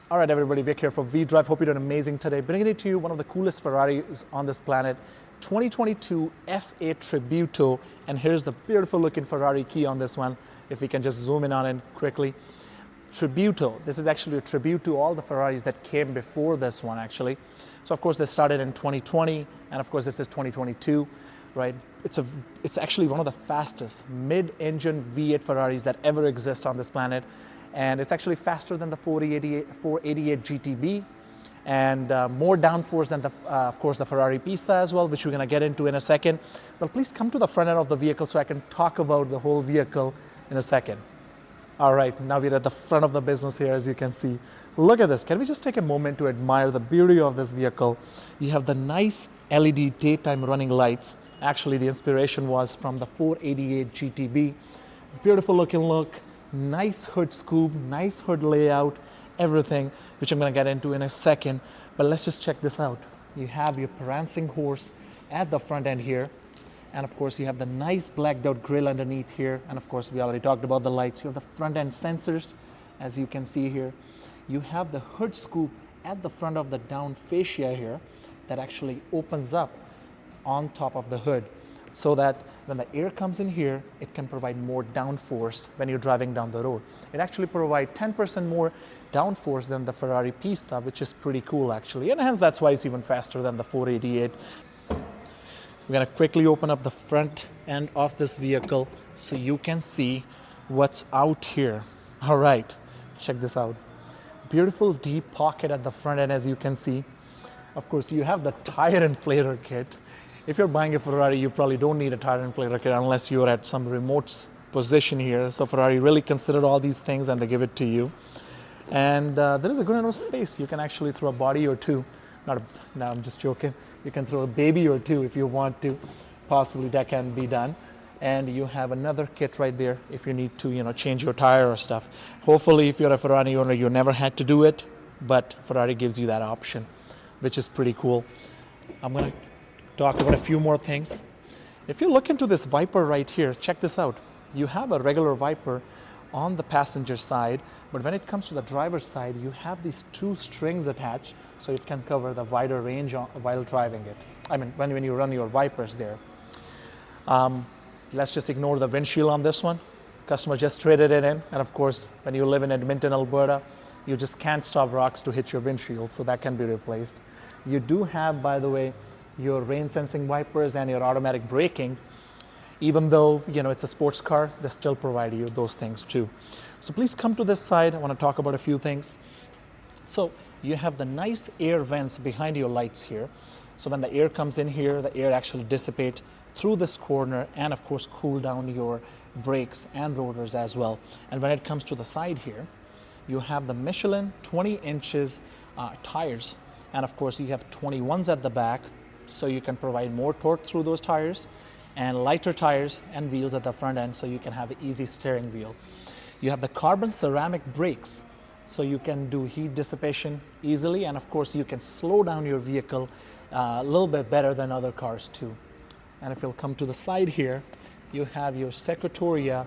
All right, everybody, Vic here for V-Drive. Hope you're doing amazing today. Bringing it to you, one of the coolest Ferraris on this planet, 2022 F8 Tributo. And here's the beautiful looking Ferrari key on this one. If we can just zoom in on it quickly. Tributo. This is actually a tribute to all the Ferraris that came before this one, actually. So, of course, this started in 2020, and of course, this is 2022, right? It's actually one of the fastest mid-engine V8 Ferraris that ever exist on this planet. And it's actually faster than the 488 GTB and more downforce than, of course, the Ferrari Pista as well, which we're going to get into in a second. But please come to the front end of the vehicle so I can talk about the whole vehicle in a second. All right, now we're at the front of the business here, as you can see. Look at this. Can we just take a moment to admire the beauty of this vehicle? You have the nice LED daytime running lights. Actually, the inspiration was from the 488 GTB. Beautiful looking look. Nice hood scoop, nice hood layout, everything, which I'm going to get into in a second. But let's just check this out. You have your prancing horse at the front end here. And of course, you have the nice blacked out grille underneath here. And of course, we already talked about the lights. You have the front end sensors, as you can see here. You have the hood scoop at the front of the down fascia here that actually opens up on top of the hood, so that when the air comes in here, it can provide more downforce when you're driving down the road. It actually provides 10% more downforce than the Ferrari Pista, which is pretty cool actually. And hence that's why it's even faster than the 488. We're gonna quickly open up the front end of this vehicle so you can see what's out here. All right, check this out. Beautiful deep pocket at the front end, as you can see. Of course, you have the tire inflator kit. If you're buying a Ferrari, you probably don't need a tire inflator kit unless you're at some remote position here. So Ferrari really considered all these things and they give it to you. And there is a good enough space. You can actually throw a body or two. No, I'm just joking. You can throw a baby or two if you want to. Possibly that can be done. And you have another kit right there if you need to, change your tire or stuff. Hopefully, if you're a Ferrari owner, you never had to do it, but Ferrari gives you that option, which is pretty cool. I'm gonna talk about a few more things. If you look into this Viper right here, check this out. You have a regular Viper on the passenger side, but when it comes to the driver's side, you have these two strings attached so it can cover the wider range while driving it. I mean, when you run your Vipers there. Let's just ignore the windshield on this one. Customer just traded it in, and of course, when you live in Edmonton, Alberta, you just can't stop rocks to hit your windshield, so that can be replaced. You do have, by the way, your rain sensing wipers and your automatic braking. Even though it's a sports car, they still provide you those things too. So please come to this side. I want to talk about a few things. So you have the nice air vents behind your lights here. So when the air comes in here, the air actually dissipates through this corner and of course cool down your brakes and rotors as well. And when it comes to the side here, you have the Michelin 20 inches tires. And of course you have 21s at the back, so you can provide more torque through those tires, and lighter tires and wheels at the front end so you can have an easy steering wheel. You have the carbon ceramic brakes, so you can do heat dissipation easily, and of course you can slow down your vehicle a little bit better than other cars too. And if you'll come to the side here, you have your Secretoria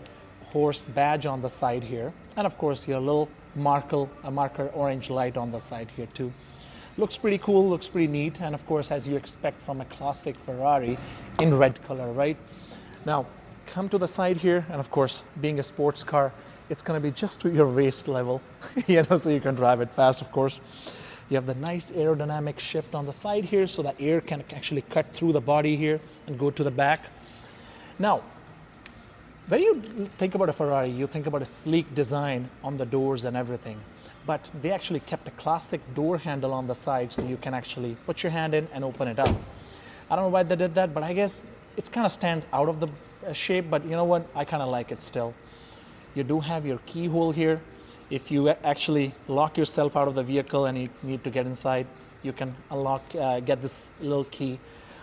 horse badge on the side here, and of course your little marker orange light on the side here too. Looks pretty cool, looks pretty neat, and of course, as you expect from a classic Ferrari in red color, right? Now, come to the side here, and of course, being a sports car, it's gonna be just to your waist level, so you can drive it fast, of course. You have the nice aerodynamic shift on the side here, so that air can actually cut through the body here and go to the back. Now, when you think about a Ferrari, you think about a sleek design on the doors and everything. But they actually kept a classic door handle on the side so you can actually put your hand in and open it up. I don't know why they did that, but I guess it kind of stands out of the shape, but you know what? I kind of like it still. You do have your keyhole here. If you actually lock yourself out of the vehicle and you need to get inside, you can unlock, get this little key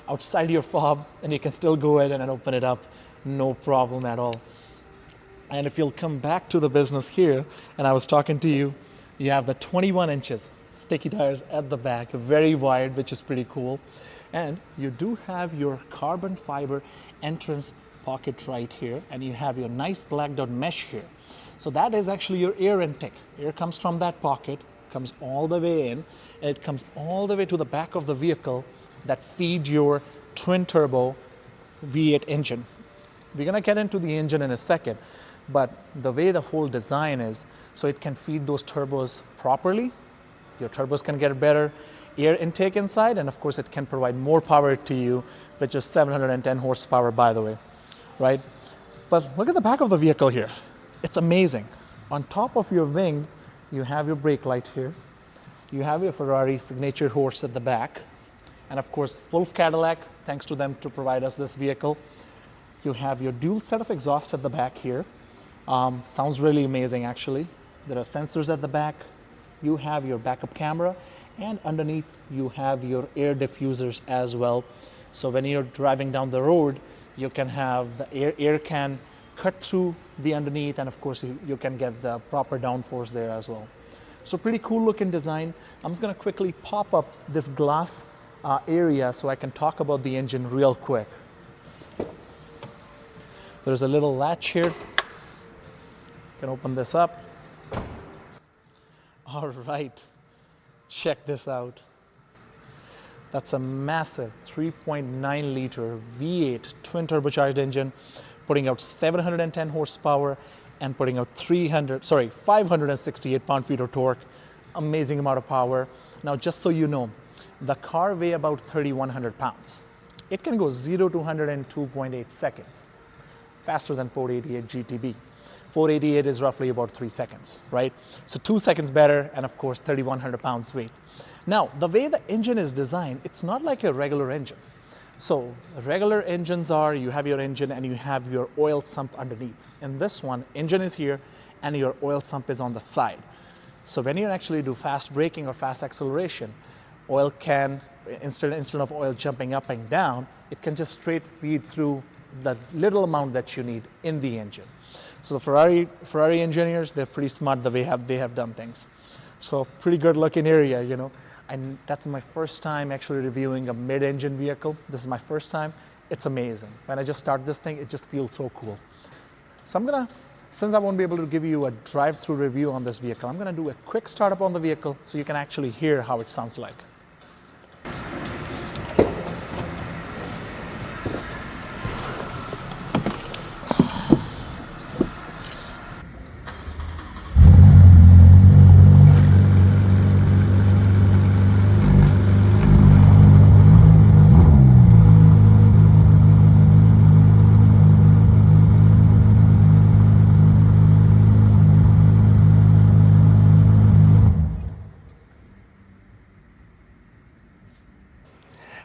outside your fob, and you can still go ahead and open it up, no problem at all. And if you'll come back to the business here, and I was talking to you, you have the 21 inches sticky tires at the back, very wide, which is pretty cool. And you do have your carbon fiber entrance pocket right here, and you have your nice blacked out mesh here. So that is actually your air intake. Air comes from that pocket comes all the way in, and it comes all the way to the back of the vehicle that feeds your twin turbo V8 engine. We're gonna get into the engine in a second, but the way the whole design is, so it can feed those turbos properly. Your turbos can get better air intake inside, and of course it can provide more power to you, which is 710 horsepower, by the way, right? But look at the back of the vehicle here. It's amazing. On top of your wing, you have your brake light here. You have your Ferrari signature horse at the back. And of course, Wolfe Cadillac, thanks to them to provide us this vehicle. You have your dual set of exhaust at the back here. Sounds really amazing, actually. There are sensors at the back. You have your backup camera, and underneath you have your air diffusers as well. So when you're driving down the road, you can have the air can cut through the underneath, and of course you can get the proper downforce there as well. So pretty cool looking design. I'm just gonna quickly pop up this glass area so I can talk about the engine real quick. There's a little latch here. You can open this up. All right, check this out. That's a massive 3.9 liter V8 twin turbocharged engine, putting out 710 horsepower and putting out 568 pound-feet of torque. Amazing amount of power. Now, just so you know, the car weighs about 3,100 pounds. It can go 0 to 100 in 2.8 seconds, faster than 488 GTB. 488 is roughly about 3 seconds, right? So 2 seconds better, and of course 3,100 pounds weight. Now, the way the engine is designed, it's not like a regular engine. So regular engines are, you have your engine and you have your oil sump underneath. In this one, engine is here and your oil sump is on the side. So when you actually do fast braking or fast acceleration, oil can, instead of oil jumping up and down, it can just straight feed through the little amount that you need in the engine. So the Ferrari engineers, they're pretty smart the way they have done things. So pretty good looking area, you know. And that's my first time actually reviewing a mid-engine vehicle. This is my first time. It's amazing. When I just start this thing, it just feels so cool. So since I won't be able to give you a drive-through review on this vehicle, I'm gonna do a quick startup on the vehicle so you can actually hear how it sounds like.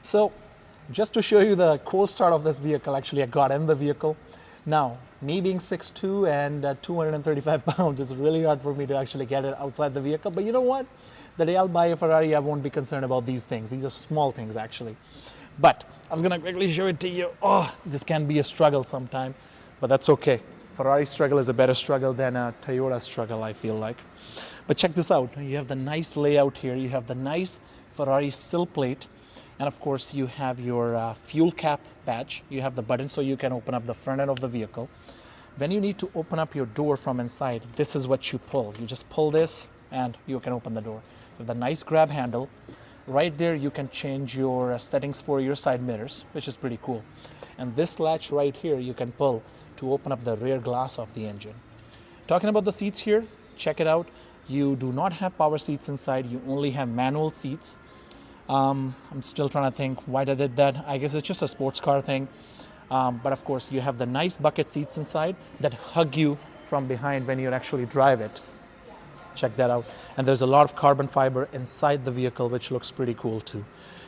So just to show you the cold start of this vehicle, actually I got in the vehicle. Now, me being 6'2" and 235 pounds, it's really hard for me to actually get it outside the vehicle. But you know what? The day I'll buy a Ferrari, I won't be concerned about these things. These are small things actually. But I was gonna quickly show it to you. Oh, this can be a struggle sometime, but that's okay. Ferrari struggle is a better struggle than a Toyota struggle, I feel like. But check this out. You have the nice layout here. You have the nice Ferrari sill plate. And of course, you have your fuel cap badge. You have the button so you can open up the front end of the vehicle. When you need to open up your door from inside, this is what you pull. You just pull this and you can open the door. You have the nice grab handle. Right there, you can change your settings for your side mirrors, which is pretty cool. And this latch right here, you can pull to open up the rear glass of the engine. Talking about the seats here, check it out. You do not have power seats inside. You only have manual seats. I'm still trying to think why they did that. I guess it's just a sports car thing. But of course, you have the nice bucket seats inside that hug you from behind when you actually drive it. Check that out. And there's a lot of carbon fiber inside the vehicle, which looks pretty cool too.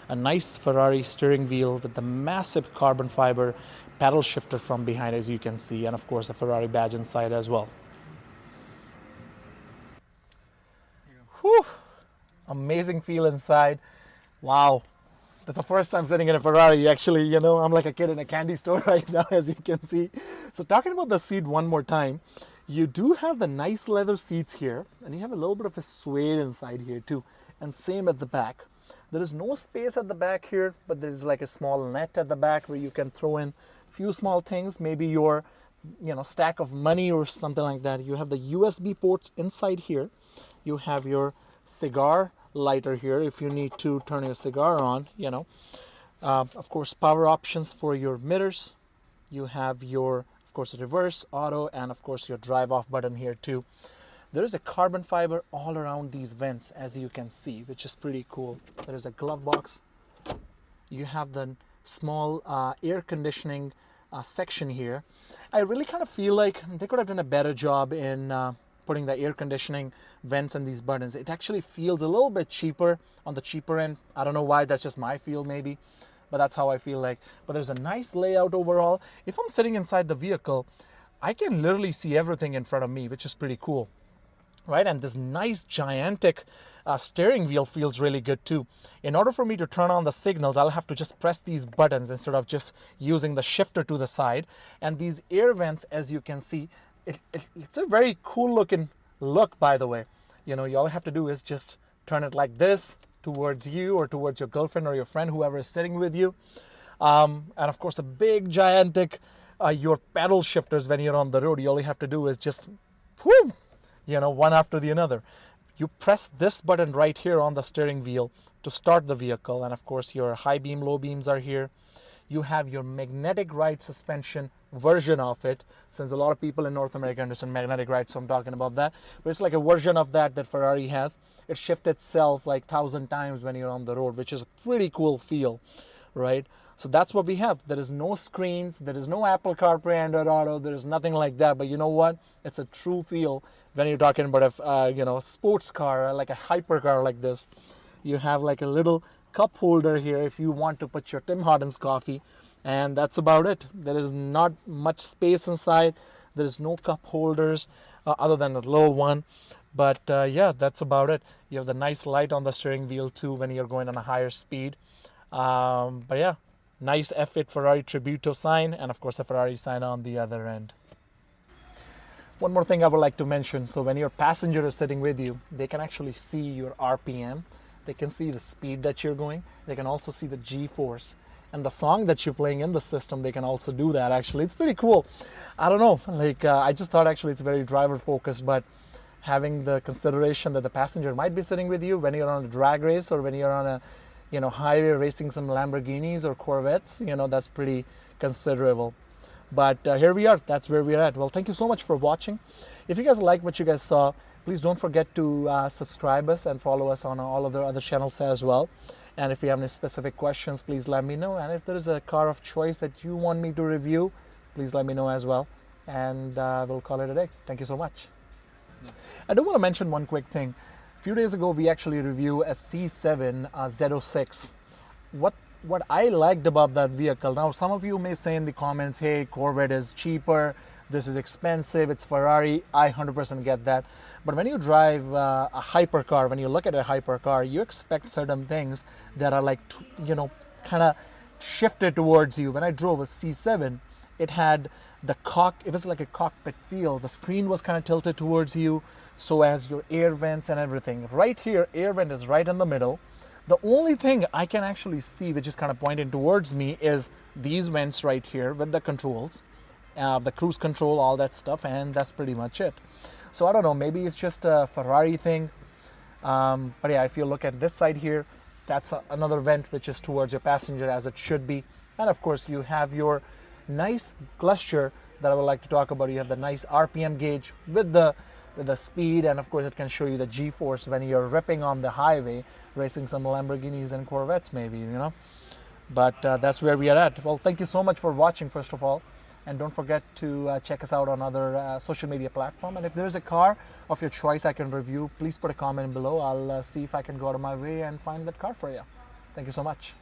A nice Ferrari steering wheel with the massive carbon fiber paddle shifter from behind, as you can see. And of course, a Ferrari badge inside as well. Whew. Amazing feel inside. Wow, that's the first time sitting in a Ferrari. Actually, you know, I'm like a kid in a candy store right now, as you can see. So talking about the seat one more time, you do have the nice leather seats here, and you have a little bit of a suede inside here too, and same at the back. There is no space at the back here, but there's like a small net at the back where you can throw in a few small things, maybe your, you know, stack of money or something like that. You have the USB ports inside here. You have your cigar lighter here if you need to turn your cigar on, you know. Of course, power options for your mirrors. You have your, of course, reverse, auto, and of course your drive off button here too. There is a carbon fiber all around these vents, as you can see, which is pretty cool. There is a glove box. You have the small air conditioning section here. I really kind of feel like they could have done a better job in putting the air conditioning vents and these buttons. It actually feels a little bit cheaper, on the cheaper end. I don't know why, that's just my feel maybe, but that's how I feel like. But there's a nice layout overall. If I'm sitting inside the vehicle, I can literally see everything in front of me, which is pretty cool. Right, and this nice gigantic steering wheel feels really good too. In order for me to turn on the signals, I'll have to just press these buttons instead of just using the shifter to the side. And these air vents, as you can see, it's a very cool looking look, by the way. You know, all you have to do is just turn it like this towards you or towards your girlfriend or your friend, whoever is sitting with you. And of course, a big gigantic your pedal shifters when you're on the road. You all you have to do is just whoo, you know, one after the other. You press this button right here on the steering wheel to start the vehicle, and of course your high beam, low beams are here. You have your magnetic ride suspension version of it, since a lot of people in North America understand magnetic ride, so I'm talking about that. But it's like a version of that Ferrari has. It shifts itself like 1,000 times when you're on the road, which is a pretty cool feel, right? So that's what we have. There is no screens, there is no Apple CarPlay, Android Auto, there is nothing like that. But you know what? It's a true feel when you're talking about a sports car, like a hypercar like this. You have like a little cup holder here if you want to put your Tim Hortons coffee, and that's about it. There is not much space inside. There is no cup holders other than a little one. But yeah, that's about it. You have the nice light on the steering wheel too when you're going on a higher speed. But yeah, nice F8 Ferrari Tributo sign, and of course a Ferrari sign on the other end. One more thing I would like to mention. So when your passenger is sitting with you, they can actually see your RPM. They can see the speed that you're going. They can also see the G-force. And the song that you're playing in the system, they can also do that actually. It's pretty cool. I don't know, like I just thought actually it's very driver focused, but having the consideration that the passenger might be sitting with you when you're on a drag race or when you're on a highway racing some Lamborghinis or Corvettes, that's pretty considerable. But here we are. That's where we're at. Well, thank you so much for watching. If you guys like what you guys saw, please don't forget to subscribe us and follow us on all of the other channels as well. And if you have any specific questions, please let me know. And if there is a car of choice that you want me to review, please let me know as well. And we'll call it a day. Thank you so much. Yeah. I do want to mention one quick thing. A few days ago, we actually reviewed a C7 Z06. What I liked about that vehicle, now some of you may say in the comments, hey, Corvette is cheaper, this is expensive, it's Ferrari. I 100% get that. But when you drive a hypercar, when you look at a hypercar, you expect certain things that are like, kind of shifted towards you. When I drove a C7, it had it was like a cockpit feel. The screen was kind of tilted towards you, so as your air vents and everything. Right here, air vent is right in the middle. The only thing I can actually see, which is kind of pointing towards me, is these vents right here with the controls, the cruise control, all that stuff, and that's pretty much it. So I don't know, maybe it's just a Ferrari thing. But yeah, if you look at this side here, that's another vent which is towards your passenger, as it should be. And of course, you have your nice cluster that I would like to talk about. You have the nice RPM gauge with the speed, and of course it can show you the G-force when you're ripping on the highway, racing some Lamborghinis and Corvettes maybe, But that's where we are at. Well, thank you so much for watching, first of all. And don't forget to check us out on other social media platforms. And if there's a car of your choice I can review, please put a comment below. I'll see if I can go out of my way and find that car for you. Thank you so much.